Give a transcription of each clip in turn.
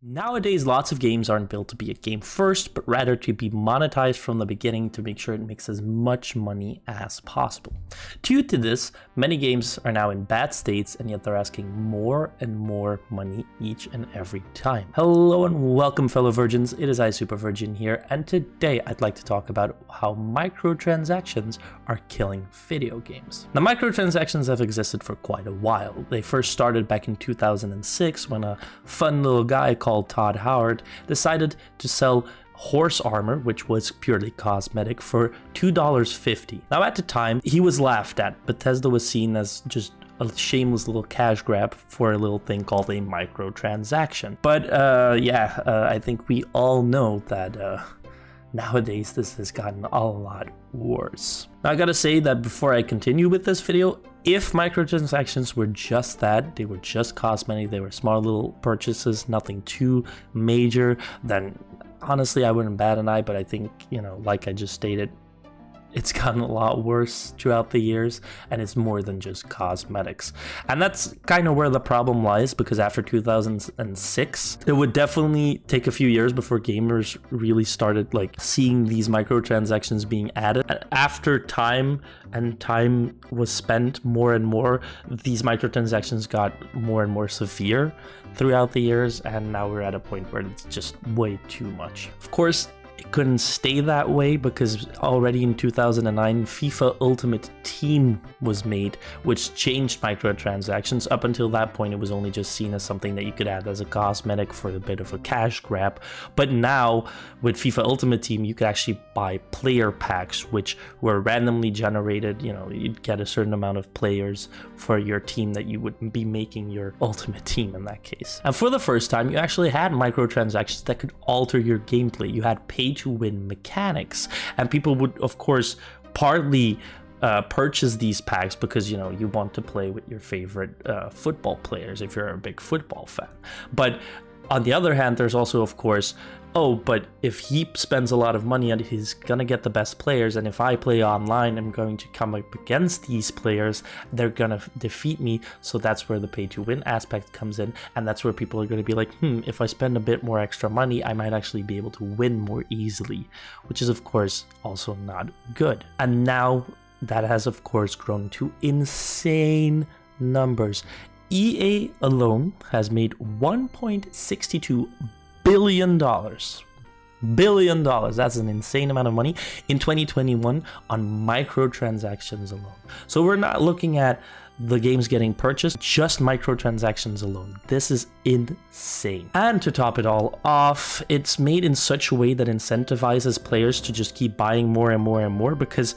Nowadays, lots of games aren't built to be a game first, but rather to be monetized from the beginning to make sure it makes as much money as possible. Due to this, many games are now in bad states, and yet they're asking more and more money each and every time. Hello and welcome, fellow virgins. It is I, Super Virgin here, and today I'd like to talk about how microtransactions are killing video games. Now, microtransactions have existed for quite a while. They first started back in 2006 when a fun little guy called Todd Howard decided to sell horse armor, which was purely cosmetic, for $2.50. Now, at the time, he was laughed at. Bethesda was seen as just a shameless little cash grab for a little thing called a microtransaction. But I think we all know that nowadays this has gotten a lot worse. Now, I gotta say that before I continue with this video, if microtransactions were just that, they were just cosmetic, they were small little purchases, nothing too major, then honestly I wouldn't bat an eye. But I think, like I just stated, it's gotten a lot worse throughout the years, and it's more than just cosmetics. And that's kind of where the problem lies, because after 2006, it would definitely take a few years before gamers really started seeing these microtransactions being added. And after time was spent more and more, these microtransactions got more and more severe throughout the years, and now we're at a point where it's just way too much. Of course, it couldn't stay that way, because already in 2009 FIFA Ultimate Team was made, which changed microtransactions. Up until that point, it was only just seen as something that you could add as a cosmetic for a bit of a cash grab. But now with FIFA Ultimate Team, you could actually buy player packs, which were randomly generated. You'd get a certain amount of players for your team that you would be making your ultimate team in that case. And for the first time, you actually had microtransactions that could alter your gameplay. You had pay-to-win mechanics, and people would, of course, partly purchase these packs because you want to play with your favorite football players if you're a big football fan. But on the other hand, there's also, of course, but if he spends a lot of money and he's gonna get the best players, and if I play online, I'm going to come up against these players, they're gonna defeat me. So that's where the pay-to-win aspect comes in, and that's where people are gonna be like, if I spend a bit more extra money, I might actually be able to win more easily, which is, of course, also not good. And now that has, of course, grown to insane numbers. EA alone has made $1.62 billion. That's an insane amount of money in 2021 on microtransactions alone. So we're not looking at the games getting purchased, just microtransactions alone. This is insane. And to top it all off, it's made in such a way that incentivizes players to just keep buying more and more and more, because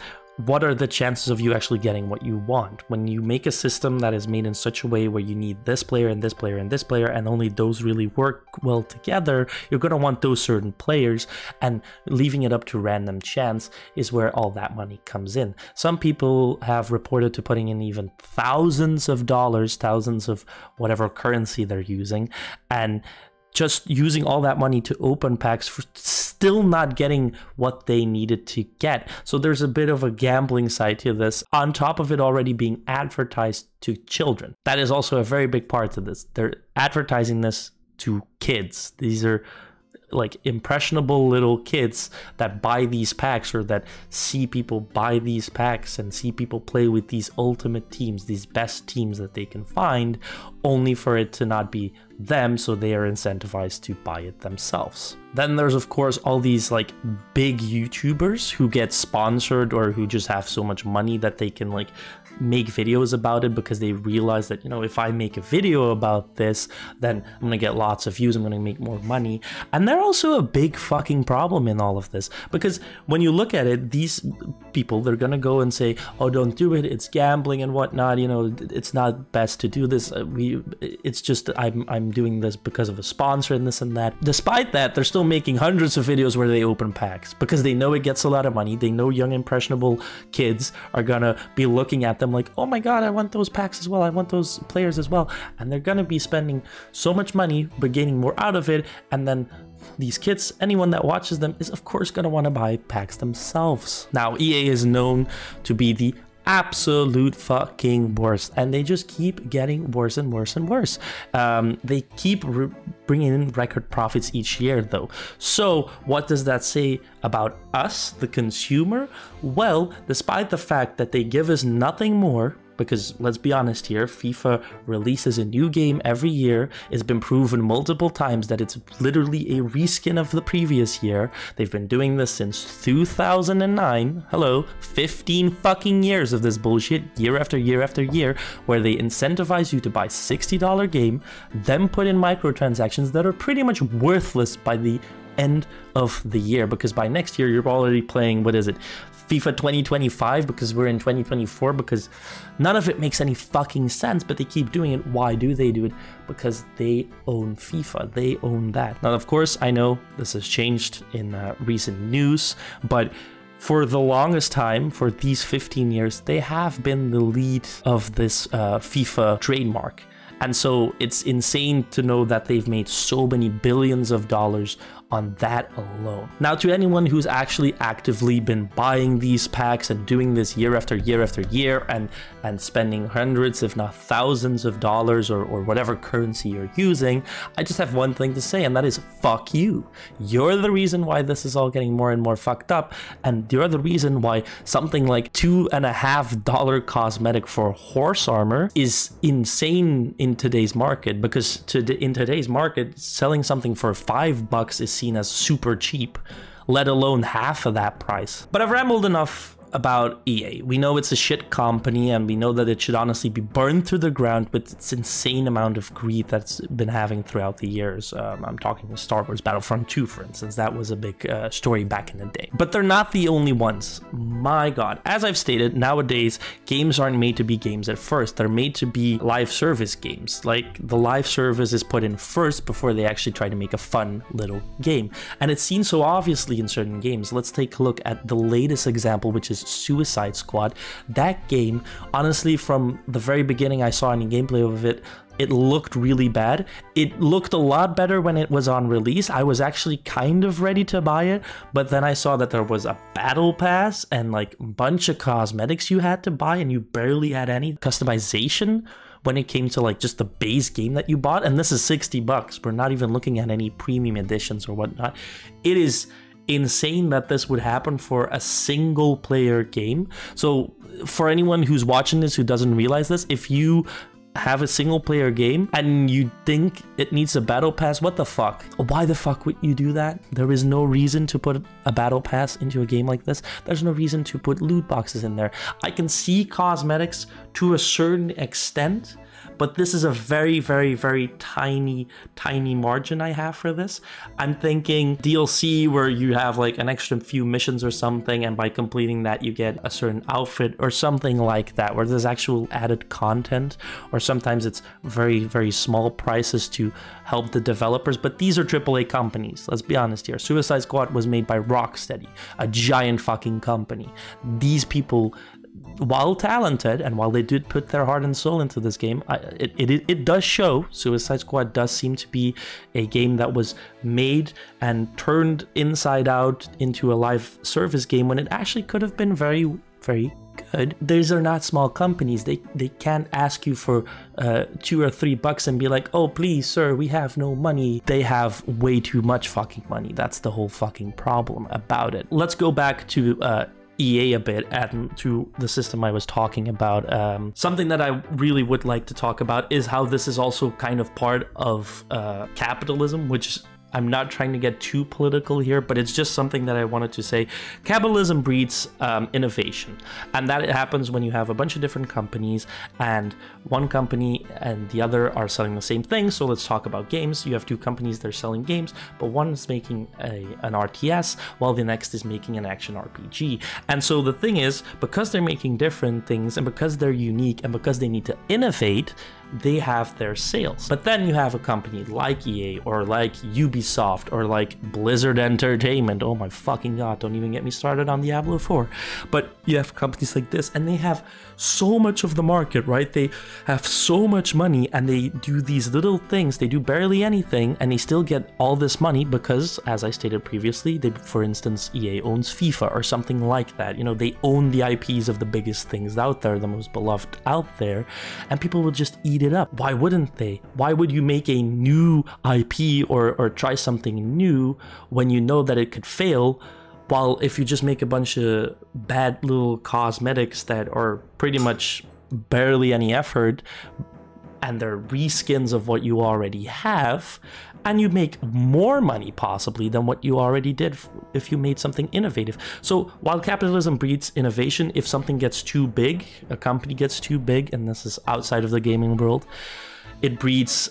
what are the chances of you actually getting what you want? When you make a system that is made in such a way where you need this player and this player and this player, and only those really work well together, you're going to want those certain players, and leaving it up to random chance is where all that money comes in. Some people have reported to putting in even thousands of dollars, thousands of whatever currency they're using, and just using all that money to open packs for still not getting what they needed to get. So there's a bit of a gambling side to this, on top of it already being advertised to children. That is also a very big part of this. They're advertising this to kids. These are impressionable little kids that buy these packs, or that see people buy these packs and see people play with these ultimate teams, these best teams that they can find, only for it to not be them, so they are incentivized to buy it themselves. Then there's, of course, all these big YouTubers who get sponsored, or who just have so much money that they can make videos about it, because they realize that if I make a video about this, then I'm gonna get lots of views, I'm gonna make more money. And they're also a big fucking problem in all of this, because when you look at it, these people, they're gonna go and say, oh, don't do it, it's gambling and whatnot, it's not best to do this, it's just I'm doing this because of a sponsor and this and that. Despite that, they're still making hundreds of videos where they open packs, because they know it gets a lot of money. They know young impressionable kids are gonna be looking at them like, oh my god, I want those packs as well, I want those players as well, and they're gonna be spending so much money but getting more out of it. And then these kids, anyone that watches them, is of course gonna want to buy packs themselves. Now, EA is known to be the absolute fucking worst, and they just keep getting worse and worse and worse. They keep bringing in record profits each year though. So what does that say about us, the consumer? Well, despite the fact that they give us nothing more, because let's be honest here, FIFA releases a new game every year. It's been proven multiple times that it's literally a reskin of the previous year. They've been doing this since 2009. Hello, 15 fucking years of this bullshit, year after year after year, where they incentivize you to buy $60 game, then put in microtransactions that are pretty much worthless by the end of the year, because by next year you're already playing, what is it, FIFA 2025, because we're in 2024, because none of it makes any fucking sense, but they keep doing it. Why do they do it? Because they own FIFA, they own that. Now of course I know this has changed in recent news, but for the longest time, for these 15 years, they have been the lead of this FIFA trademark. And so it's insane to know that they've made so many billions of dollars on that alone. Now, to anyone who's actually actively been buying these packs and doing this year after year after year and spending hundreds if not thousands of dollars or whatever currency you're using, I just have one thing to say, and that is fuck you. You're the reason why this is all getting more and more fucked up, and you're the reason why something like $2.50 cosmetic for horse armor is insane in today's market, because in today's market, selling something for $5 is seen as super cheap, let alone half of that price. But I've rambled enough about EA. We know it's a shit company, and we know that it should honestly be burned to the ground with its insane amount of greed that's been having throughout the years. I'm talking with Star Wars Battlefront 2, for instance. That was a big story back in the day. But they're not the only ones. My God. As I've stated, nowadays, games aren't made to be games at first. They're made to be live service games. Like, the live service is put in first before they actually try to make a fun little game. And it's seen so obviously in certain games. Let's take a look at the latest example, which is Suicide Squad. That game, honestly, from the very beginning I saw any gameplay of it, it looked really bad. It looked a lot better when it was on release. I was actually kind of ready to buy it, but then I saw that there was a battle pass and like a bunch of cosmetics you had to buy, and you barely had any customization when it came to like just the base game that you bought. And this is $60. We're not even looking at any premium editions or whatnot. It is insane that this would happen for a single player game. So for anyone who's watching this who doesn't realize this, if you have a single player game and you think it needs a battle pass, what the fuck? Why the fuck would you do that? There is no reason to put a battle pass into a game like this. There's no reason to put loot boxes in there. I can see cosmetics to a certain extent, but this is a very, very, very tiny margin I have for this. I'm thinking DLC where you have like an extra few missions or something, and by completing that you get a certain outfit or something like that, where there's actual added content, or sometimes it's very, very small prices to help the developers. But these are AAA companies, let's be honest here. Suicide Squad was made by Rocksteady, a giant fucking company. These people, while talented and while they did put their heart and soul into this game, it does show. Suicide Squad does seem to be a game that was made and turned inside out into a live service game when it actually could have been very, very good. These are not small companies. They can't ask you for $2 or $3 and be like, oh please sir, we have no money. They have way too much fucking money. That's the whole fucking problem about it. Let's go back to EA a bit and to the system I was talking about. Something that I really would like to talk about is how this is also kind of part of capitalism, which I'm not trying to get too political here, but it's just something that I wanted to say. Capitalism breeds innovation, and that happens when you have a bunch of different companies, and one company and the other are selling the same thing. So let's talk about games. You have two companies that are selling games, but one is making an RTS while the next is making an action RPG. And so the thing is, because they're making different things and because they're unique and because they need to innovate, they have their sales. But then you have a company like EA or like Ubisoft or like Blizzard Entertainment. Oh my fucking god, don't even get me started on Diablo 4. But you have companies like this, and they have so much of the market, right? They have so much money, and they do these little things. They do barely anything, and they still get all this money because, as I stated previously, they, for instance, EA owns FIFA or something like that. You know, they own the IPs of the biggest things out there, the most beloved out there, and people will just eat it up. Why wouldn't they? Why would you make a new IP or try something new when you know that it could fail? While if you just make a bunch of bad little cosmetics that are pretty much barely any effort, and they're reskins of what you already have, and you make more money possibly than what you already did if you made something innovative. So while capitalism breeds innovation, if something gets too big, a company gets too big, and this is outside of the gaming world, it breeds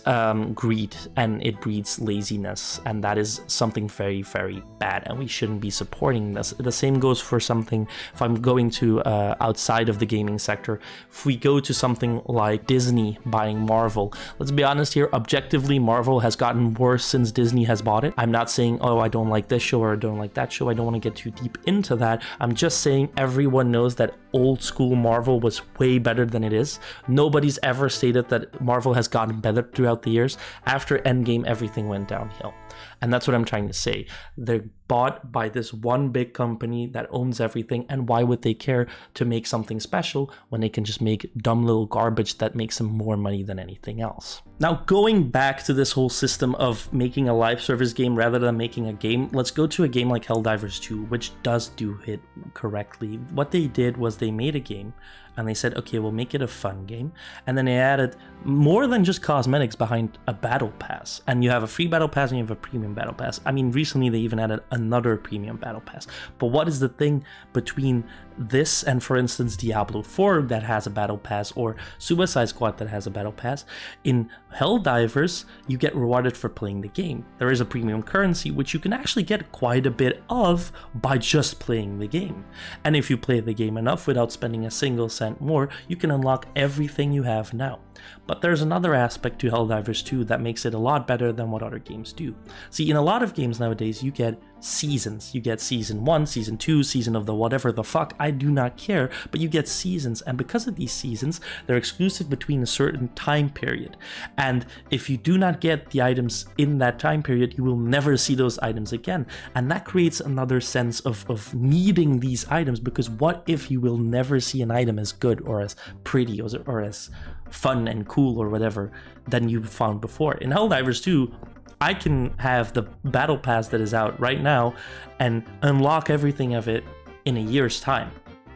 greed and it breeds laziness, and that is something very, very bad, and we shouldn't be supporting this. The same goes for something, if I'm going to outside of the gaming sector, if we go to something like Disney buying Marvel, let's be honest here, objectively Marvel has gotten worse since Disney has bought it. I'm not saying, oh, I don't like this show or I don't like that show. I don't want to get too deep into that. I'm just saying everyone knows that old school Marvel was way better than it is. Nobody's ever stated that Marvel has gotten better throughout the years. After Endgame, everything went downhill. And that's what I'm trying to say. They're bought by this one big company that owns everything, and why would they care to make something special when they can just make dumb little garbage that makes them more money than anything else? Now, going back to this whole system of making a live service game rather than making a game, let's go to a game like Helldivers 2, which does do it correctly. What they did was they made a game, and they said, okay, we'll make it a fun game. And then they added more than just cosmetics behind a battle pass. And you have a free battle pass and you have a premium battle pass. I mean, recently they even added another premium battle pass. But what is the thing between this and, for instance, Diablo 4 that has a battle pass, or Suicide Squad that has a battle pass? In Helldivers, you get rewarded for playing the game. There is a premium currency, which you can actually get quite a bit of by just playing the game. And if you play the game enough without spending a single cent more, you can unlock everything you have now. But there's another aspect to Helldivers 2 that makes it a lot better than what other games do. See, in a lot of games nowadays, you get seasons. You get season 1, season 2, season of the whatever the fuck, I do not care, but you get seasons, and because of these seasons, they're exclusive between a certain time period. And if you do not get the items in that time period, you will never see those items again. And that creates another sense of needing these items, because what if you will never see an item as good or as pretty or as fun and cool or whatever than you found before? In Helldivers 2, I can have the battle pass that is out right now and unlock everything of it in a year's time.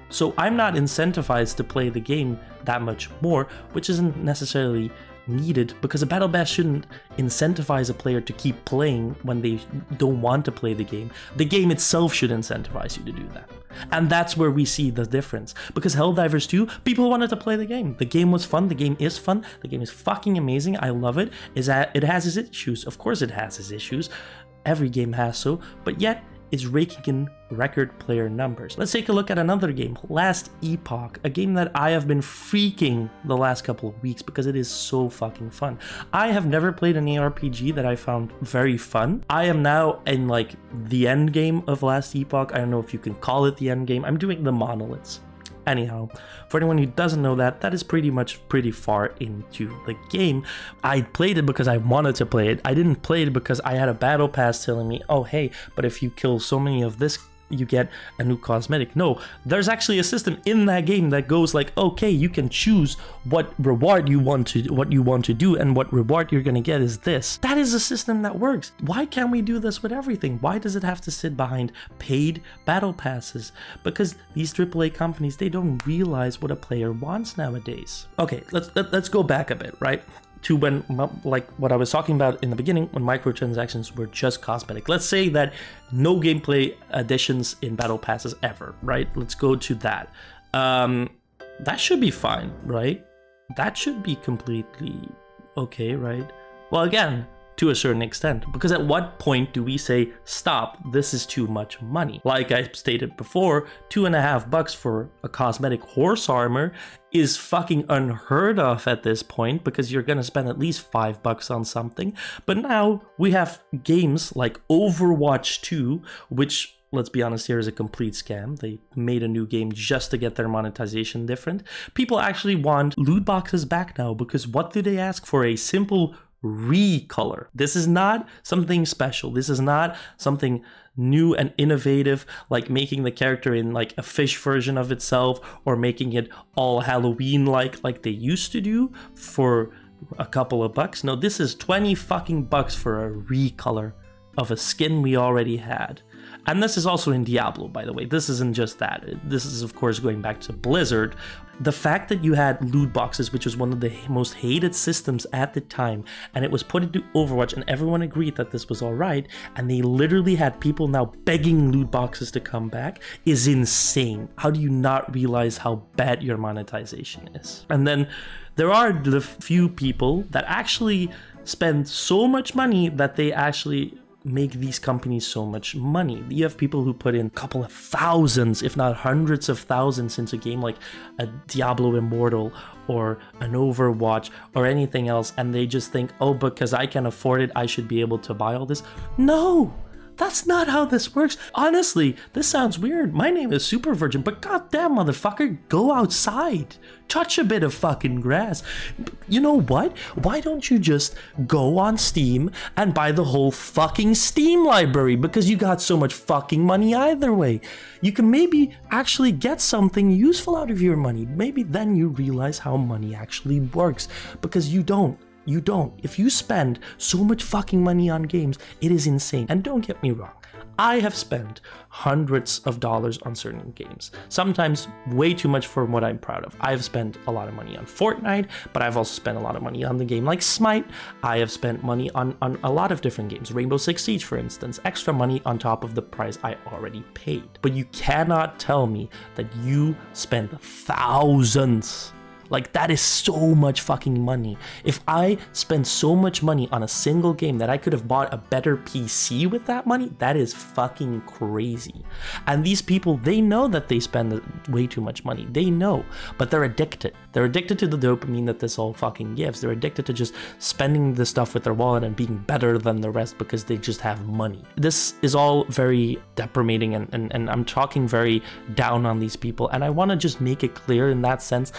So I'm not incentivized to play the game that much more, which isn't necessarily needed, because a battle pass shouldn't incentivize a player to keep playing when they don't want to play the game. The game itself should incentivize you to do that. And that's where we see the difference, because Helldivers 2, people wanted to play the game. The game was fun, the game is fun, the game is fucking amazing, I love it. It has its issues, of course it has its issues, every game has so, but yet it's raking in record player numbers. Let's take a look at another game, Last Epoch, a game that I have been freaking the last couple of weeks because it is so fucking fun. I have never played an ARPG that I found very fun. I am now in like the end game of Last Epoch. I don't know if you can call it the end game. I'm doing the monoliths. Anyhow, for anyone who doesn't know that, that is pretty much pretty far into the game. I played it because I wanted to play it. I didn't play it because I had a battle pass telling me, oh hey, but if you kill so many of this, you get a new cosmetic. No, there's actually a system in that game that goes like, okay, you can choose what reward you want to do, and what reward you're gonna get is this. That is a system that works. Why can't we do this with everything? Why does it have to sit behind paid battle passes? Because these AAA companies, they don't realize what a player wants nowadays. Okay, let's go back a bit, right? To when, like what I was talking about in the beginning, when microtransactions were just cosmetic. Let's say that no gameplay additions in battle passes ever, right? Let's go to that. That should be fine, right? That should be completely okay, right? Well, again, to a certain extent, because at what point do we say, stop, this is too much money? Like I stated before, $2.50 for a cosmetic horse armor is fucking unheard of at this point, because you're gonna spend at least $5 on something. But now we have games like Overwatch 2, which, let's be honest, here is a complete scam. They made a new game just to get their monetization different. People actually want loot boxes back now, because what do they ask for? A simple recolor. This is not something special. This is not something new and innovative, like making the character in like a fish version of itself, or making it all Halloween like they used to do for a couple of bucks. No, this is 20 fucking bucks for a recolor of a skin we already had. And this is also in Diablo, by the way. This isn't just that. This is, of course, going back to Blizzard. The fact that you had loot boxes, which was one of the most hated systems at the time, and it was put into Overwatch, and everyone agreed that this was all right, and they literally had people now begging loot boxes to come back, is insane. How do you not realize how bad your monetization is? And then there are the few people that actually spend so much money that they actually make these companies so much money. You have people who put in a couple of thousands, if not hundreds of thousands, into a game like a Diablo Immortal or an Overwatch or anything else, and they just think, oh, because I can afford it, I should be able to buy all this. No! That's not how this works. Honestly, this sounds weird. My name is Super Virgin, but goddamn, motherfucker, go outside. Touch a bit of fucking grass. You know what? Why don't you just go on Steam and buy the whole fucking Steam library? Because you got so much fucking money either way. You can maybe actually get something useful out of your money. Maybe then you realize how money actually works, because you don't. You don't. If you spend so much fucking money on games, it is insane. And don't get me wrong, I have spent hundreds of dollars on certain games. Sometimes way too much for what I'm proud of. I've spent a lot of money on Fortnite, but I've also spent a lot of money on the game like Smite. I have spent money on a lot of different games. Rainbow Six Siege, for instance. Extra money on top of the price I already paid. But you cannot tell me that you spend thousands. Like, that is so much fucking money. If I spend so much money on a single game that I could have bought a better PC with that money, that is fucking crazy. And these people, they know that they spend way too much money. They know, but they're addicted. They're addicted to the dopamine that this all fucking gives. They're addicted to just spending the stuff with their wallet and being better than the rest because they just have money. This is all very deprimating, and I'm talking very down on these people. And I want to just make it clear in that sense.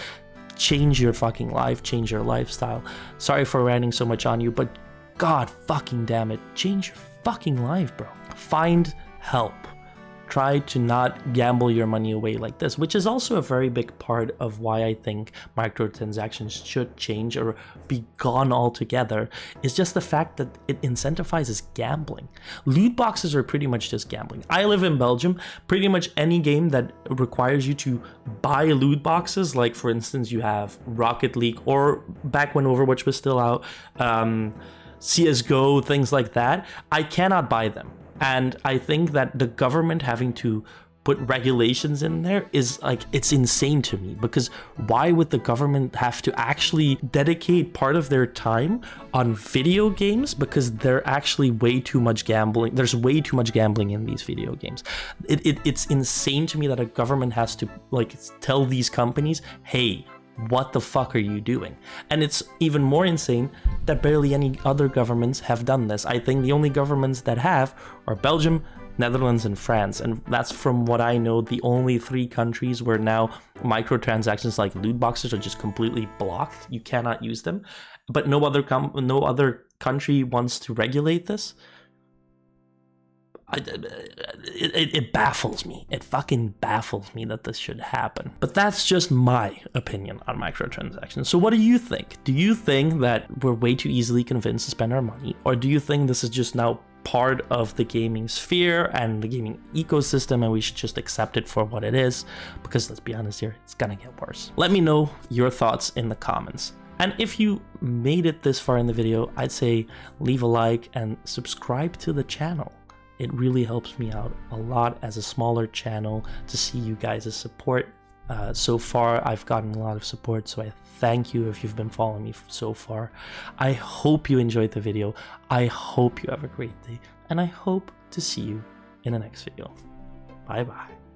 Change your fucking life, change your lifestyle. Sorry for ranting so much on you, but god fucking damn it, change your fucking life, bro. Find help. Try to not gamble your money away like this, which is also a very big part of why I think microtransactions should change or be gone altogether, is just the fact that it incentivizes gambling. Loot boxes are pretty much just gambling. I live in Belgium. Pretty much any game that requires you to buy loot boxes, like for instance you have Rocket League, or back when Overwatch was still out, CSGO, things like that, I cannot buy them. And I think that the government having to put regulations in there is like, it's insane to me, because why would the government have to actually dedicate part of their time on video games? Because they're actually way too much gambling. There's way too much gambling in these video games. It's insane to me that a government has to like tell these companies, hey, what the fuck are you doing? And it's even more insane that barely any other governments have done this. I think the only governments that have are Belgium, Netherlands, and France. And that's, from what I know, the only 3 countries where now microtransactions like loot boxes are just completely blocked. You cannot use them. But no other country wants to regulate this. It baffles me. It fucking baffles me that this should happen. But that's just my opinion on microtransactions. So what do you think? Do you think that we're way too easily convinced to spend our money? Or do you think this is just now part of the gaming sphere and the gaming ecosystem, and we should just accept it for what it is? Because let's be honest here, it's gonna get worse. Let me know your thoughts in the comments. And if you made it this far in the video, I'd say leave a like and subscribe to the channel. It really helps me out a lot as a smaller channel to see you guys' support. So far, I've gotten a lot of support, so I thank you if you've been following me so far. I hope you enjoyed the video. I hope you have a great day, and I hope to see you in the next video. Bye bye.